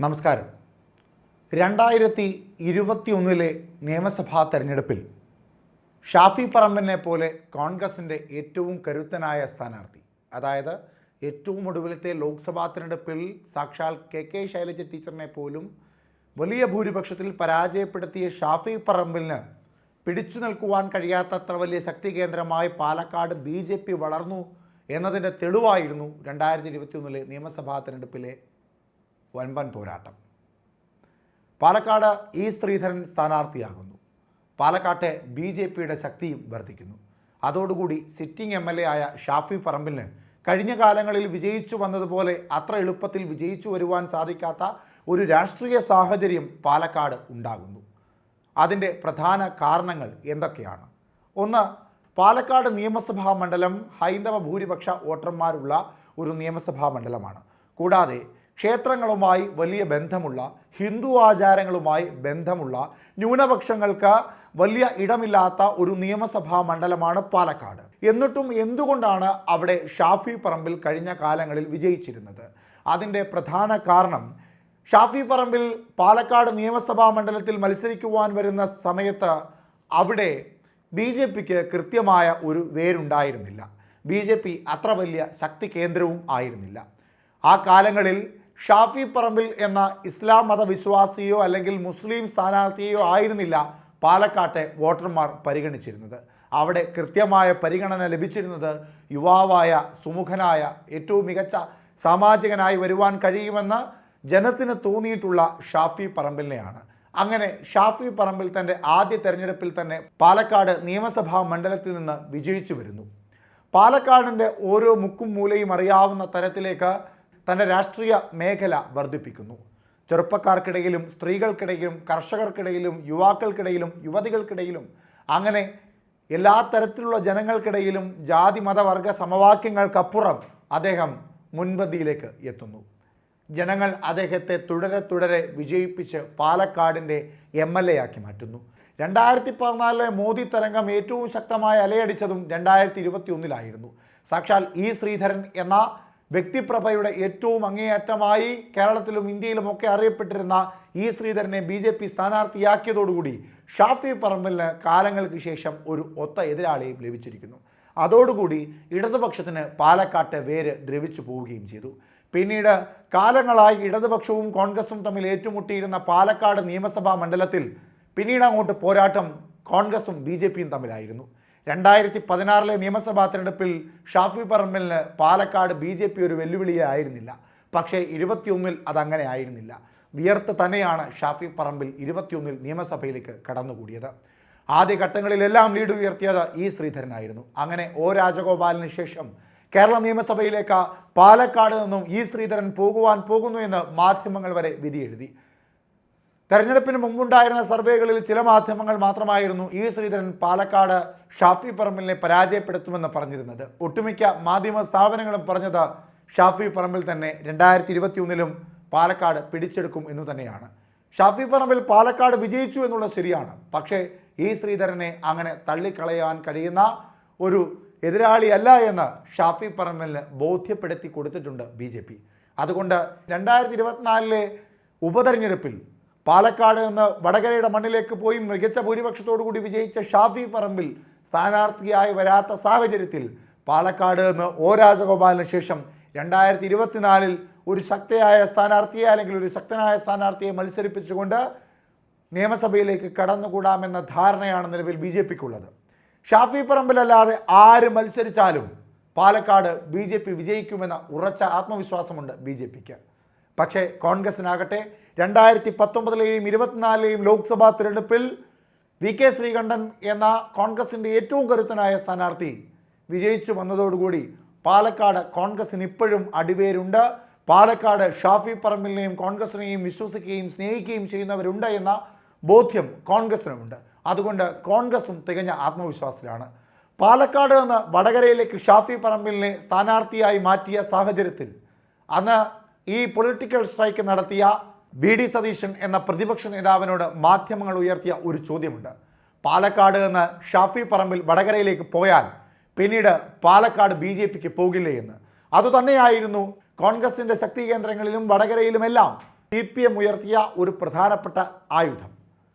നമസ്കാരം. 2021 നിയമസഭാ തെരഞ്ഞെടുപ്പിൽ ഷാഫി പറമ്പിലിനെ പോലെ കോൺഗ്രസിൻ്റെ ഏറ്റവും കരുത്തനായ സ്ഥാനാർത്ഥി, അതായത് ഏറ്റവും ഒടുവിലത്തെ ലോക്സഭാ തെരഞ്ഞെടുപ്പിൽ സാക്ഷാൽ കെ ശൈലജ ടീച്ചറിനെ പോലും വലിയ ഭൂരിപക്ഷത്തിൽ പരാജയപ്പെടുത്തിയ ഷാഫി പറമ്പിലിന് പിടിച്ചു നിൽക്കുവാൻ കഴിയാത്തത്ര വലിയ ശക്തി കേന്ദ്രമായി പാലക്കാട് BJP വളർന്നു എന്നതിൻ്റെ തെളിവായിരുന്നു 2021 നിയമസഭാ തെരഞ്ഞെടുപ്പിലെ വൻപൻ പോരാട്ടം. പാലക്കാട് ശ്രീധരൻ സ്ഥാനാർത്ഥിയാകുന്നു. പാലക്കാട്ടെ BJPയുടെ ശക്തിയും വർദ്ധിക്കുന്നു. അതോടുകൂടി സിറ്റിംഗ് MLA ആയ ഷാഫി പറമ്പിലിന് കഴിഞ്ഞ കാലങ്ങളിൽ വിജയിച്ചു വന്നതുപോലെ അത്ര എളുപ്പത്തിൽ വിജയിച്ചു വരുവാൻ സാധിക്കാത്ത ഒരു രാഷ്ട്രീയ സാഹചര്യം പാലക്കാട് ഉണ്ടാകുന്നു. അതിൻ്റെ പ്രധാന കാരണങ്ങൾ എന്തൊക്കെയാണ്? ഒന്ന്, പാലക്കാട് നിയമസഭാ മണ്ഡലം ഹൈന്ദവ ഭൂരിപക്ഷ വോട്ടർമാരുള്ള ഒരു നിയമസഭാ മണ്ഡലമാണ്. കൂടാതെ ക്ഷേത്രങ്ങളുമായി വലിയ ബന്ധമുള്ള, ഹിന്ദു ആചാരങ്ങളുമായി ബന്ധമുള്ള, ന്യൂനപക്ഷങ്ങൾക്ക് വലിയ ഇടമില്ലാത്ത ഒരു നിയമസഭാ മണ്ഡലമാണ് പാലക്കാട്. എന്നിട്ടും എന്തുകൊണ്ടാണ് അവിടെ ഷാഫി പറമ്പിൽ കഴിഞ്ഞ കാലങ്ങളിൽ വിജയിച്ചിരുന്നത്? അതിൻ്റെ പ്രധാന കാരണം, ഷാഫി പറമ്പിൽ പാലക്കാട് നിയമസഭാ മണ്ഡലത്തിൽ മത്സരിക്കുവാൻ വരുന്ന സമയത്ത് അവിടെ BJPക്ക് കൃത്യമായ ഒരു വേരുണ്ടായിരുന്നില്ല. BJP അത്ര വലിയ ശക്തി കേന്ദ്രവും ആയിരുന്നില്ല. ആ കാലങ്ങളിൽ ഷാഫി പറമ്പിൽ എന്ന ഇസ്ലാം മതവിശ്വാസിയോ അല്ലെങ്കിൽ മുസ്ലിം സ്ഥാനാർത്ഥിയോ ആയിരുന്നില്ല പാലക്കാട്ടെ വോട്ടർമാർ പരിഗണിച്ചിരുന്നത്. അവിടെ കൃത്യമായ പരിഗണന ലഭിച്ചിരുന്നത് യുവാവായ, സുമുഖനായ, ഏറ്റവും മികച്ച സാമാജികനായി വരുവാൻ കഴിയുമെന്ന് ജനത്തിന് തോന്നിയിട്ടുള്ള ഷാഫി പറമ്പിലിനെയാണ്. അങ്ങനെ ഷാഫി പറമ്പിൽ തൻ്റെ ആദ്യ തെരഞ്ഞെടുപ്പിൽ തന്നെ പാലക്കാട് നിയമസഭാ മണ്ഡലത്തിൽ നിന്ന് വിജയിച്ചു വരുന്നു. പാലക്കാടിൻ്റെ ഓരോ മുക്കും മൂലയും അറിയാവുന്ന തരത്തിലേക്ക് തൻ്റെ രാഷ്ട്രീയ മേഖല വർദ്ധിപ്പിക്കുന്നു. ചെറുപ്പക്കാർക്കിടയിലും സ്ത്രീകൾക്കിടയിലും കർഷകർക്കിടയിലും യുവാക്കൾക്കിടയിലും യുവതികൾക്കിടയിലും അങ്ങനെ എല്ലാ തരത്തിലുള്ള ജനങ്ങൾക്കിടയിലും ജാതി മതവർഗ സമവാക്യങ്ങൾക്കപ്പുറം അദ്ദേഹം മുൻപന്തിയിലേക്ക് എത്തുന്നു. ജനങ്ങൾ അദ്ദേഹത്തെ തുടരെ വിജയിപ്പിച്ച് പാലക്കാടിൻ്റെ MLA ആക്കി മാറ്റുന്നു. 2014 മോദി തരംഗം ഏറ്റവും ശക്തമായി അലയടിച്ചതും 2021 സാക്ഷാൽ ശ്രീധരൻ എന്ന വ്യക്തിപ്രഭയുടെ ഏറ്റവും അങ്ങേയറ്റമായി കേരളത്തിലും ഇന്ത്യയിലുമൊക്കെ അറിയപ്പെട്ടിരുന്ന ശ്രീധരനെ BJP സ്ഥാനാർത്ഥിയാക്കിയതോടുകൂടി ഷാഫി പറമ്പിലിന് കാലങ്ങൾക്ക് ശേഷം ഒരു ഒത്ത എതിരാളിയും ലഭിച്ചിരിക്കുന്നു. അതോടുകൂടി ഇടതുപക്ഷത്തിന് പാലക്കാട്ടെ വേര് ദ്രവിച്ചു പോവുകയും ചെയ്തു. പിന്നീട് കാലങ്ങളായി ഇടതുപക്ഷവും കോൺഗ്രസും തമ്മിൽ ഏറ്റുമുട്ടിയിരുന്ന പാലക്കാട് നിയമസഭാ മണ്ഡലത്തിൽ പിന്നീട് അങ്ങോട്ട് പോരാട്ടം കോൺഗ്രസും BJPയും തമ്മിലായിരുന്നു. 2016 നിയമസഭാ തെരഞ്ഞെടുപ്പിൽ ഷാഫി പറമ്പിലിന് പാലക്കാട് BJP ഒരു വെല്ലുവിളിയെ ആയിരുന്നില്ല. പക്ഷേ 21 അതങ്ങനെ ആയിരുന്നില്ല. വിയർത്ത് തന്നെയാണ് ഷാഫി പറമ്പിൽ 21 നിയമസഭയിലേക്ക് കടന്നുകൂടിയത്. ആദ്യഘട്ടങ്ങളിലെല്ലാം ലീഡ് ഉയർത്തിയത് ശ്രീധരനായിരുന്നു. അങ്ങനെ രാജഗോപാലിന് ശേഷം കേരള നിയമസഭയിലേക്ക് പാലക്കാട് നിന്നും ശ്രീധരൻ പോകുന്നു എന്ന് മാധ്യമങ്ങൾ വരെ വിധിയെഴുതി. തെരഞ്ഞെടുപ്പിന് മുമ്പുണ്ടായിരുന്ന സർവേകളിൽ ചില മാധ്യമങ്ങൾ മാത്രമായിരുന്നു ശ്രീധരൻ പാലക്കാട് ഷാഫി പറമ്പിലിനെ പരാജയപ്പെടുത്തുമെന്ന് പറഞ്ഞിരുന്നത്. ഒട്ടുമിക്ക മാധ്യമ സ്ഥാപനങ്ങളും പറഞ്ഞത് ഷാഫി പറമ്പിൽ തന്നെ 2021 പാലക്കാട് പിടിച്ചെടുക്കും എന്നു തന്നെയാണ്. ഷാഫി പറമ്പിൽ പാലക്കാട് വിജയിച്ചു എന്നുള്ളത് ശരിയാണ്. പക്ഷേ ശ്രീധരനെ അങ്ങനെ തള്ളിക്കളയാൻ കഴിയുന്ന ഒരു എതിരാളിയല്ല എന്ന് ഷാഫി പറമ്പിലിന് ബോധ്യപ്പെടുത്തി കൊടുത്തിട്ടുണ്ട് BJP. അതുകൊണ്ട് 2024 ഉപതെരഞ്ഞെടുപ്പിൽ പാലക്കാട് നിന്ന് വടകരയുടെ മണ്ണിലേക്ക് പോയി മികച്ച ഭൂരിപക്ഷത്തോടു കൂടി വിജയിച്ച ഷാഫി പറമ്പിൽ സ്ഥാനാർത്ഥിയായി വരാത്ത സാഹചര്യത്തിൽ പാലക്കാട് നിന്ന് രാജഗോപാലിന് ശേഷം 2024 ഒരു ശക്തയായ സ്ഥാനാർത്ഥിയെ അല്ലെങ്കിൽ ഒരു ശക്തനായ സ്ഥാനാർത്ഥിയെ മത്സരിപ്പിച്ചുകൊണ്ട് നിയമസഭയിലേക്ക് കടന്നുകൂടാമെന്ന ധാരണയാണ് നിലവിൽ BJPക്കുള്ളത്. ഷാഫി പറമ്പിലല്ലാതെ ആര് മത്സരിച്ചാലും പാലക്കാട് BJP വിജയിക്കുമെന്ന ഉറച്ച ആത്മവിശ്വാസമുണ്ട് BJPക്ക്. പക്ഷേ കോൺഗ്രസിനാകട്ടെ 2019 24 ലോക്സഭാ തിരഞ്ഞെടുപ്പിൽ VK ശ്രീകണ്ഠൻ എന്ന കോൺഗ്രസിൻ്റെ ഏറ്റവും കരുത്തനായ സ്ഥാനാർത്ഥി വിജയിച്ചു വന്നതോടുകൂടി പാലക്കാട് കോൺഗ്രസിന് ഇപ്പോഴും അടിവേരുണ്ട്. പാലക്കാട് ഷാഫി പറമ്പിലിനെയും കോൺഗ്രസിനെയും വിശ്വസിക്കുകയും സ്നേഹിക്കുകയും ചെയ്യുന്നവരുണ്ട് എന്ന ബോധ്യം കോൺഗ്രസിനുമുണ്ട്. അതുകൊണ്ട് കോൺഗ്രസും തികഞ്ഞ ആത്മവിശ്വാസത്തിലാണ്. പാലക്കാട് നിന്ന് വടകരയിലേക്ക് ഷാഫി പറമ്പിലിനെ സ്ഥാനാർത്ഥിയായി മാറ്റിയ സാഹചര്യത്തിൽ അന്ന് പൊളിറ്റിക്കൽ സ്ട്രൈക്ക് നടത്തിയ VD സതീശൻ എന്ന പ്രതിപക്ഷ നേതാവിനോട് മാധ്യമങ്ങൾ ഉയർത്തിയ ഒരു ചോദ്യമുണ്ട്. പാലക്കാട് നിന്ന് ഷാഫി പറമ്പിൽ വടകരയിലേക്ക് പോയാൽ പിന്നീട് പാലക്കാട് BJPക്ക് പോകില്ലേ എന്ന്. അതുതന്നെയായിരുന്നു കോൺഗ്രസിൻ്റെ ശക്തി കേന്ദ്രങ്ങളിലും വടകരയിലുമെല്ലാം CPM ഉയർത്തിയ ഒരു പ്രധാനപ്പെട്ട ആയുധം.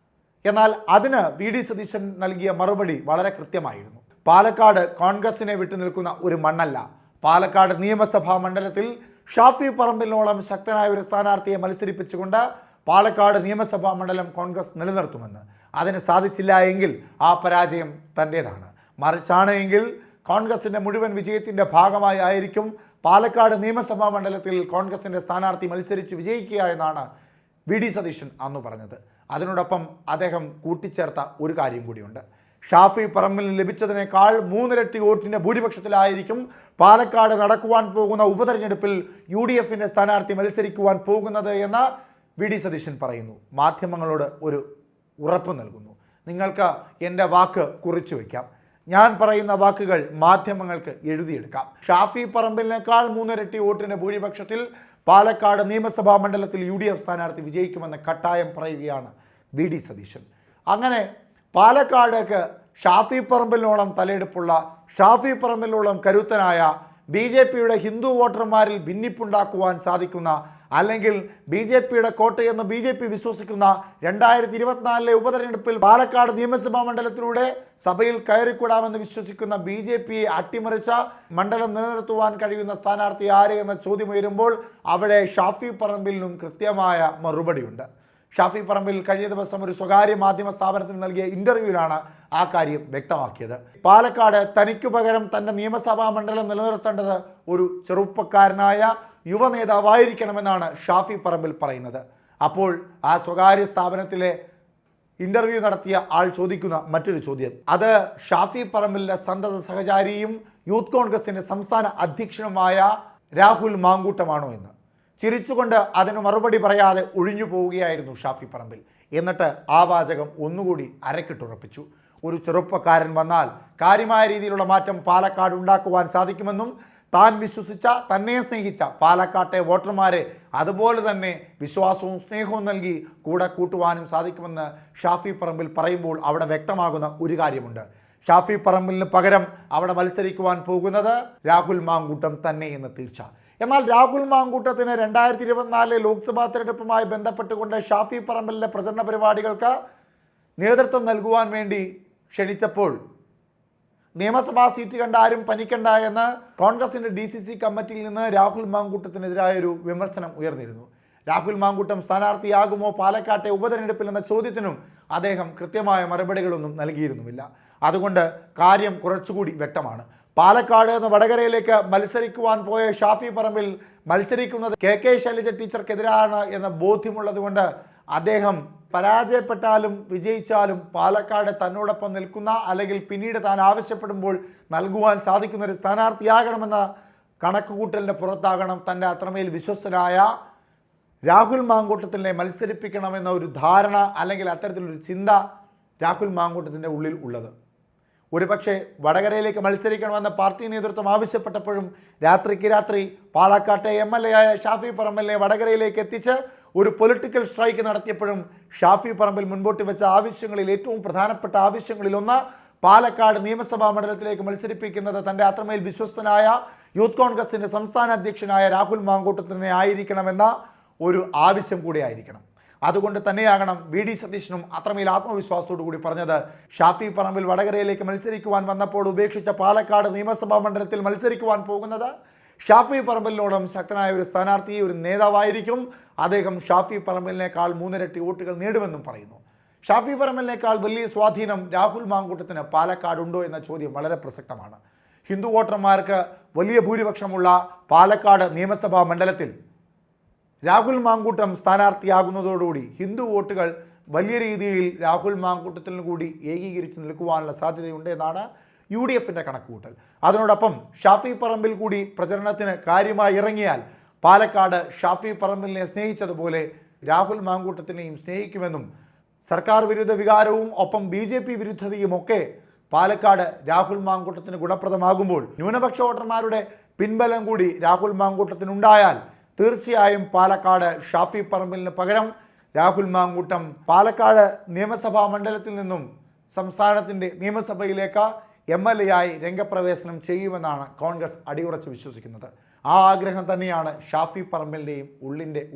എന്നാൽ അതിന് VD സതീശൻ നൽകിയ മറുപടി വളരെ കൃത്യമായിരുന്നു. പാലക്കാട് കോൺഗ്രസിനെ വിട്ടുനിൽക്കുന്ന ഒരു മണ്ണല്ല. പാലക്കാട് നിയമസഭാ മണ്ഡലത്തിൽ ഷാഫി പറമ്പിലിനോളം ശക്തനായ ഒരു സ്ഥാനാർത്ഥിയെ മത്സരിപ്പിച്ചുകൊണ്ട് പാലക്കാട് നിയമസഭാ മണ്ഡലം കോൺഗ്രസ് നിലനിർത്തുമെന്ന്. അതിന് സാധിച്ചില്ല എങ്കിൽ ആ പരാജയം തൻ്റേതാണ്. മറിച്ചാണ് എങ്കിൽ കോൺഗ്രസിൻ്റെ മുഴുവൻ വിജയത്തിൻ്റെ ഭാഗമായി ആയിരിക്കും പാലക്കാട് നിയമസഭാ മണ്ഡലത്തിൽ കോൺഗ്രസിൻ്റെ സ്ഥാനാർത്ഥി മത്സരിച്ച് വിജയിക്കുക എന്നാണ് VD സതീശൻ അന്ന് പറഞ്ഞത്. അതിനോടൊപ്പം അദ്ദേഹം കൂട്ടിച്ചേർത്ത ഒരു കാര്യം കൂടിയുണ്ട്. ഷാഫി പറമ്പിലിന് ലഭിച്ചതിനേക്കാൾ 3 ഇരട്ടി വോട്ടിൻ്റെ ഭൂരിപക്ഷത്തിലായിരിക്കും പാലക്കാട് നടക്കുവാൻ പോകുന്ന ഉപതെരഞ്ഞെടുപ്പിൽ UDFിൻ്റെ സ്ഥാനാർത്ഥി മത്സരിക്കുവാൻ പോകുന്നത് എന്ന് VD സതീശൻ പറയുന്നു. മാധ്യമങ്ങളോട് ഒരു ഉറപ്പ് നൽകുന്നു. നിങ്ങൾക്ക് എൻ്റെ വാക്ക് കുറിച്ചു വയ്ക്കാം. ഞാൻ പറയുന്ന വാക്കുകൾ മാധ്യമങ്ങൾക്ക് എഴുതിയെടുക്കാം. ഷാഫി പറമ്പിലിനേക്കാൾ 3 ഇരട്ടി വോട്ടിൻ്റെ ഭൂരിപക്ഷത്തിൽ പാലക്കാട് നിയമസഭാ മണ്ഡലത്തിൽ UDF സ്ഥാനാർത്ഥി വിജയിക്കുമെന്ന് കട്ടായം പറയുകയാണ് VD സതീശൻ. അങ്ങനെ പാലക്കാടേക്ക് ഷാഫി പറമ്പിലിനോളം തലയെടുപ്പുള്ള, ഷാഫി പറമ്പിലിനോളം കരുത്തനായ, BJPയുടെ ഹിന്ദു വോട്ടർമാരിൽ ഭിന്നിപ്പുണ്ടാക്കുവാൻ സാധിക്കുന്ന, അല്ലെങ്കിൽ BJPയുടെ കോട്ടയെന്ന് BJP വിശ്വസിക്കുന്ന 2024 ഉപതെരഞ്ഞെടുപ്പിൽ പാലക്കാട് നിയമസഭാ മണ്ഡലത്തിലൂടെ സഭയിൽ കയറിക്കൂടാമെന്ന് വിശ്വസിക്കുന്ന BJPയെ അട്ടിമറിച്ച മണ്ഡലം നിലനിർത്തുവാൻ കഴിയുന്ന സ്ഥാനാർത്ഥി ആര് എന്ന ചോദ്യം ഉയരുമ്പോൾ അവിടെ ഷാഫി പറമ്പിലിനും കൃത്യമായ മറുപടിയുണ്ട്. ഷാഫി പറമ്പിൽ കഴിഞ്ഞ ദിവസം ഒരു സ്വകാര്യ മാധ്യമ സ്ഥാപനത്തിന് നൽകിയ ഇൻ്റർവ്യൂവിലാണ് ആ കാര്യം വ്യക്തമാക്കിയത്. പാലക്കാട് തനിക്കു പകരം തൻ്റെ നിയമസഭാ മണ്ഡലം നിലനിർത്തേണ്ടത് ഒരു ചെറുപ്പക്കാരനായ യുവ നേതാവായിരിക്കണമെന്നാണ് ഷാഫി പറമ്പിൽ പറയുന്നത്. അപ്പോൾ ആ സ്വകാര്യ സ്ഥാപനത്തിലെ ഇൻ്റർവ്യൂ നടത്തിയ ആൾ ചോദിക്കുന്ന മറ്റൊരു ചോദ്യം, അത് ഷാഫി പറമ്പിലിൻ്റെ സന്തത സഹചാരിയും യൂത്ത് കോൺഗ്രസിൻ്റെ സംസ്ഥാന അധ്യക്ഷനുമായ രാഹുൽ മാങ്കൂട്ടമാണോ എന്ന്. ചിരിച്ചുകൊണ്ട് അതിന് മറുപടി പറയാതെ ഒഴിഞ്ഞു പോവുകയായിരുന്നു ഷാഫി പറമ്പിൽ. എന്നിട്ട് ആ വാചകം ഒന്നുകൂടി അരക്കിട്ടുറപ്പിച്ചു. ഒരു ചെറുപ്പക്കാരൻ വന്നാൽ കാര്യമായ രീതിയിലുള്ള മാറ്റം പാലക്കാട് ഉണ്ടാക്കുവാൻ സാധിക്കുമെന്നും താൻ വിശ്വസിച്ച, തന്നെ സ്നേഹിച്ച പാലക്കാട്ടെ വോട്ടർമാരെ അതുപോലെ തന്നെ വിശ്വാസവും സ്നേഹവും നൽകി കൂടെ കൂട്ടുവാനും സാധിക്കുമെന്ന് ഷാഫി പറമ്പിൽ പറയുമ്പോൾ അവിടെ വ്യക്തമാകുന്ന ഒരു കാര്യമുണ്ട്. ഷാഫി പറമ്പിലിന് പകരം അവിടെ മത്സരിക്കുവാൻ പോകുന്നത് രാഹുൽ മാങ്കൂട്ടം തന്നെ എന്ന് തീർച്ച. എന്നാൽ രാഹുൽ മാങ്കൂട്ടത്തിന് 2024 ലോക്സഭാ തെരഞ്ഞെടുപ്പുമായി ബന്ധപ്പെട്ടുകൊണ്ട് ഷാഫി പറമ്പിലിൻ്റെ പ്രചരണ പരിപാടികൾക്ക് നേതൃത്വം നൽകുവാൻ വേണ്ടി ക്ഷണിച്ചപ്പോൾ നിയമസഭാ സീറ്റ് കണ്ട ആരും പനിക്കണ്ട എന്ന് കോൺഗ്രസിൻ്റെ DCC കമ്മിറ്റിയിൽ നിന്ന് രാഹുൽ മാങ്കൂട്ടത്തിനെതിരായൊരു വിമർശനം ഉയർന്നിരുന്നു. രാഹുൽ മാങ്കൂട്ടം സ്ഥാനാർത്ഥിയാകുമോ പാലക്കാട്ടെ ഉപതെരഞ്ഞെടുപ്പിൽ എന്ന ചോദ്യത്തിനും അദ്ദേഹം കൃത്യമായ മറുപടികളൊന്നും നൽകിയിരുന്നുമില്ല. അതുകൊണ്ട് കാര്യം കുറച്ചുകൂടി വ്യക്തമാണ്. പാലക്കാട് നിന്ന് വടകരയിലേക്ക് മത്സരിക്കുവാൻ പോയ ഷാഫി പറമ്പിൽ മത്സരിക്കുന്നത് KK ശൈലജ ടീച്ചർക്കെതിരാണ് എന്ന ബോധ്യമുള്ളതുകൊണ്ട് അദ്ദേഹം പരാജയപ്പെട്ടാലും വിജയിച്ചാലും പാലക്കാട് തന്നോടൊപ്പം നിൽക്കുന്ന, അല്ലെങ്കിൽ പിന്നീട് താൻ ആവശ്യപ്പെടുമ്പോൾ നൽകുവാൻ സാധിക്കുന്ന ഒരു സ്ഥാനാർത്ഥിയാകണമെന്ന കണക്കുകൂട്ടലിൻ്റെ പുറത്താകണം തൻ്റെ അത്രമേൽ വിശ്വസ്തനായ രാഹുൽ മാങ്കൂട്ടത്തിനെ മത്സരിപ്പിക്കണമെന്ന ഒരു ധാരണ, അല്ലെങ്കിൽ അത്തരത്തിലൊരു ചിന്ത രാഹുൽ മാങ്കൂട്ടത്തിൻ്റെ ഉള്ളിൽ ഉള്ളത്. ഒരുപക്ഷെ വടകരയിലേക്ക് മത്സരിക്കണമെന്ന പാർട്ടി നേതൃത്വം ആവശ്യപ്പെട്ടപ്പോഴും രാത്രിക്ക് രാത്രി പാലക്കാട്ടെ MLA ആയ ഷാഫി പറമ്പിലിനെ വടകരയിലേക്ക് എത്തിച്ച് ഒരു പൊളിറ്റിക്കൽ സ്ട്രൈക്ക് നടത്തിയപ്പോഴും ഷാഫി പറമ്പിൽ മുൻപോട്ട് വെച്ച ആവശ്യങ്ങളിൽ ഏറ്റവും പ്രധാനപ്പെട്ട ആവശ്യങ്ങളിലൊന്ന് പാലക്കാട് നിയമസഭാ മണ്ഡലത്തിലേക്ക് മത്സരിപ്പിക്കുന്നത് തൻ്റെ അത്രമേൽ വിശ്വസ്തനായ യൂത്ത് കോൺഗ്രസിൻ്റെ സംസ്ഥാന അധ്യക്ഷനായ രാഹുൽ മാങ്കൂട്ടത്തിനെ ആയിരിക്കണമെന്ന ഒരു ആവശ്യം കൂടി ആയിരിക്കണം. അതുകൊണ്ട് തന്നെയാകണം VD സതീശനും അത്രമേൽ ആത്മവിശ്വാസത്തോടു കൂടി പറഞ്ഞത്, ഷാഫി പറമ്പിൽ വടകരയിലേക്ക് മത്സരിക്കുവാൻ വന്നപ്പോൾ ഉപേക്ഷിച്ച പാലക്കാട് നിയമസഭാ മണ്ഡലത്തിൽ മത്സരിക്കുവാൻ പോകുന്നത് ഷാഫി പറമ്പിലിനോടും ശക്തനായ ഒരു സ്ഥാനാർത്ഥി, ഒരു നേതാവായിരിക്കും. അദ്ദേഹം ഷാഫി പറമ്പിലിനേക്കാൾ 3 ഇരട്ടി വോട്ടുകൾ നേടുമെന്നും പറയുന്നു. ഷാഫി പറമ്പിലിനേക്കാൾ വലിയ സ്വാധീനം രാഹുൽ മാങ്കൂട്ടത്തിന് പാലക്കാടുണ്ടോ എന്ന ചോദ്യം വളരെ പ്രസക്തമാണ്. ഹിന്ദു വോട്ടർമാർക്ക് വലിയ ഭൂരിപക്ഷമുള്ള പാലക്കാട് നിയമസഭാ മണ്ഡലത്തിൽ രാഹുൽ മാങ്കൂട്ടം സ്ഥാനാർത്ഥിയാകുന്നതോടുകൂടി ഹിന്ദു വോട്ടുകൾ വലിയ രീതിയിൽ രാഹുൽ മാങ്കൂട്ടത്തിന് കൂടി ഏകീകരിച്ച് നിൽക്കുവാനുള്ള സാധ്യതയുണ്ട് എന്നാണ് UDFിൻ്റെ കണക്കുകൂട്ടൽ. അതിനോടൊപ്പം ഷാഫി പറമ്പിൽ കൂടി പ്രചരണത്തിന് കാര്യമായി ഇറങ്ങിയാൽ പാലക്കാട് ഷാഫി പറമ്പിലിനെ സ്നേഹിച്ചതുപോലെ രാഹുൽ മാങ്കൂട്ടത്തിനെയും സ്നേഹിക്കുമെന്നും, സർക്കാർ വിരുദ്ധ വികാരവും ഒപ്പം BJP വിരുദ്ധതയുമൊക്കെ പാലക്കാട് രാഹുൽ മാങ്കൂട്ടത്തിന് ഗുണപ്രദമാകുമ്പോൾ ന്യൂനപക്ഷ വോട്ടർമാരുടെ പിൻബലം കൂടി രാഹുൽ മാങ്കൂട്ടത്തിനുണ്ടായാൽ തീർച്ചയായും പാലക്കാട് ഷാഫി പറമ്പിലിന് പകരം രാഹുൽ മാങ്കൂട്ടം പാലക്കാട് നിയമസഭാ മണ്ഡലത്തിൽ നിന്നും സംസ്ഥാനത്തിൻ്റെ നിയമസഭയിലേക്ക് MLA ആയി രംഗപ്രവേശനം ചെയ്യുമെന്നാണ് കോൺഗ്രസ് അടിയുറച്ച് വിശ്വസിക്കുന്നത്. ആ ആഗ്രഹം തന്നെയാണ് ഷാഫി പറമ്പിലിൻ്റെയും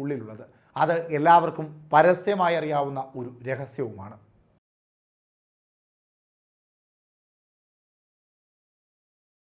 ഉള്ളിലുള്ളത്. അത് എല്ലാവർക്കും പരസ്യമായി അറിയാവുന്ന ഒരു രഹസ്യവുമാണ്.